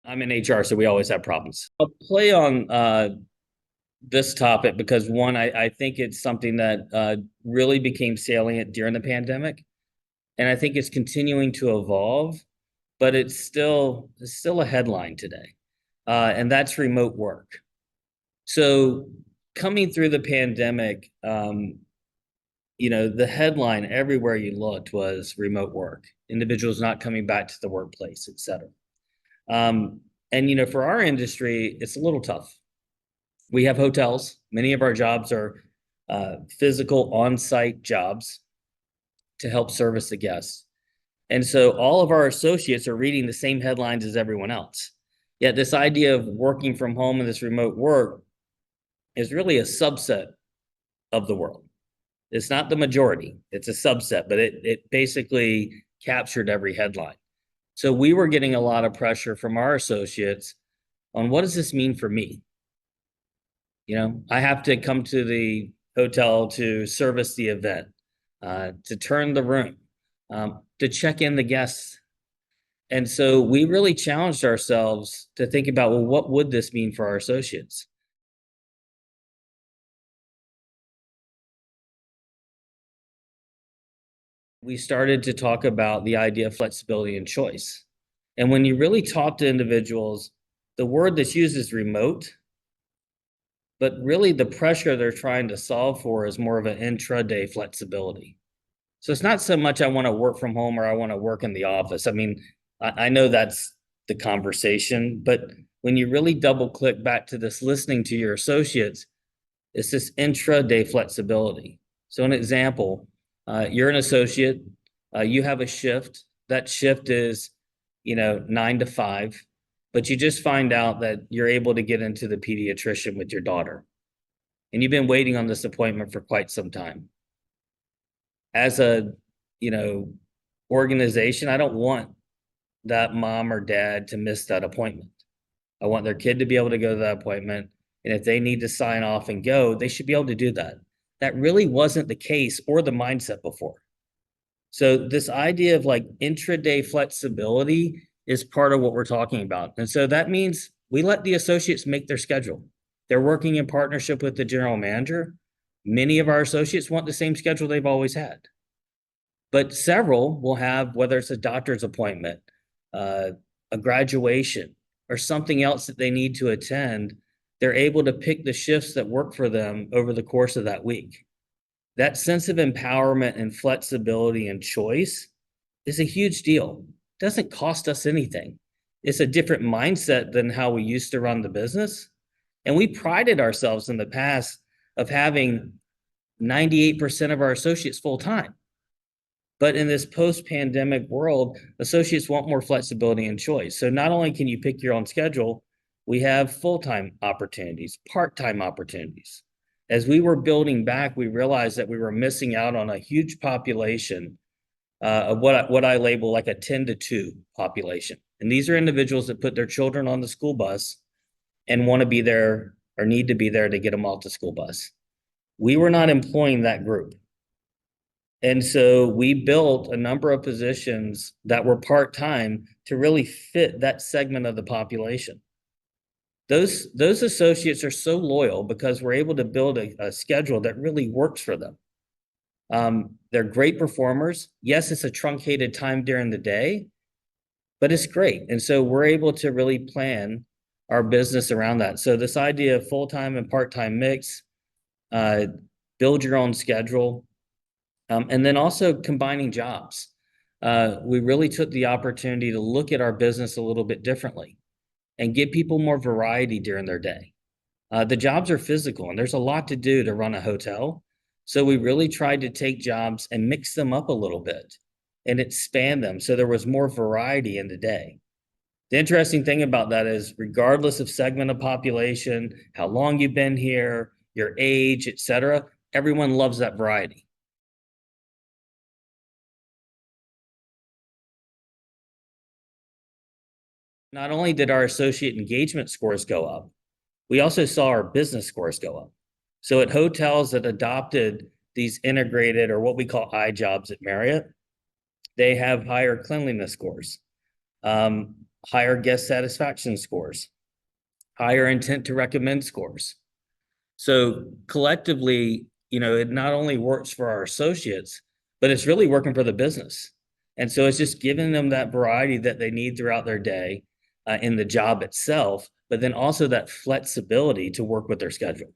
I'm in HR, so we always have problems. I'll play on this topic because one, I think it's something that really became salient during the pandemic, and I think it's continuing to evolve, but it's still a headline today, and that's remote work. So coming through the pandemic, the headline everywhere you looked was remote work, individuals not coming back to the workplace, et cetera. And for our industry, it's a little tough. We have hotels. Many of our jobs are physical on-site jobs to help service the guests. And so all of our associates are reading the same headlines as everyone else. Yet this idea of working from home and this remote work is really a subset of the world. It's not the majority, it's a subset, but it basically captured every headline. So we were getting a lot of pressure from our associates on what does this mean for me? I have to come to the hotel to service the event, to turn the room, to check in the guests. And so we really challenged ourselves to think about, well, what would this mean for our associates? We started to talk about the idea of flexibility and choice. And when you really talk to individuals, the word that's used is remote, but really the pressure they're trying to solve for is more of an intraday flexibility. So it's not so much I want to work from home or I want to work in the office. I mean, I know that's the conversation, but when you really double click back to this listening to your associates, it's this intraday flexibility. So an example, you're an associate, you have a shift. That shift is, 9 to 5, but you just find out that you're able to get into the pediatrician with your daughter. And you've been waiting on this appointment for quite some time. As a, organization, I don't want that mom or dad to miss that appointment. I want their kid to be able to go to that appointment. And if they need to sign off and go, they should be able to do that. That really wasn't the case or the mindset before. So this idea of like intraday flexibility is part of what we're talking about. And so that means we let the associates make their schedule. They're working in partnership with the general manager. Many of our associates want the same schedule they've always had. But several will have, whether it's a doctor's appointment, a graduation, or something else that they need to attend, they're able to pick the shifts that work for them over the course of that week. That sense of empowerment and flexibility and choice is a huge deal. It doesn't cost us anything. It's a different mindset than how we used to run the business. And we prided ourselves in the past of having 98% of our associates full-time. But in this post-pandemic world, associates want more flexibility and choice. So not only can you pick your own schedule, we have full-time opportunities, part-time opportunities. As we were building back, we realized that we were missing out on a huge population of what I label like a 10-to-2 population. And these are individuals that put their children on the school bus and want to be there or need to be there to get them off the school bus. We were not employing that group. And so we built a number of positions that were part-time to really fit that segment of the population. Those associates are so loyal because we're able to build a schedule that really works for them. They're great performers. Yes, it's a truncated time during the day, but it's great. And so we're able to really plan our business around that. So this idea of full-time and part-time mix, build your own schedule, and then also combining jobs. We really took the opportunity to look at our business a little bit differently and give people more variety during their day. The jobs are physical and there's a lot to do to run a hotel. So we really tried to take jobs and mix them up a little bit and expand them so there was more variety in the day. The interesting thing about that is regardless of segment of population, how long you've been here, your age, et cetera, everyone loves that variety. Not only did our associate engagement scores go up, we also saw our business scores go up. So at hotels that adopted these integrated or what we call I jobs at Marriott, they have higher cleanliness scores. higher guest satisfaction scores, higher intent to recommend scores. So collectively, it not only works for our associates, but it's really working for the business. And so it's just giving them that variety that they need throughout their day in the job itself, but then also that flexibility to work with their schedule.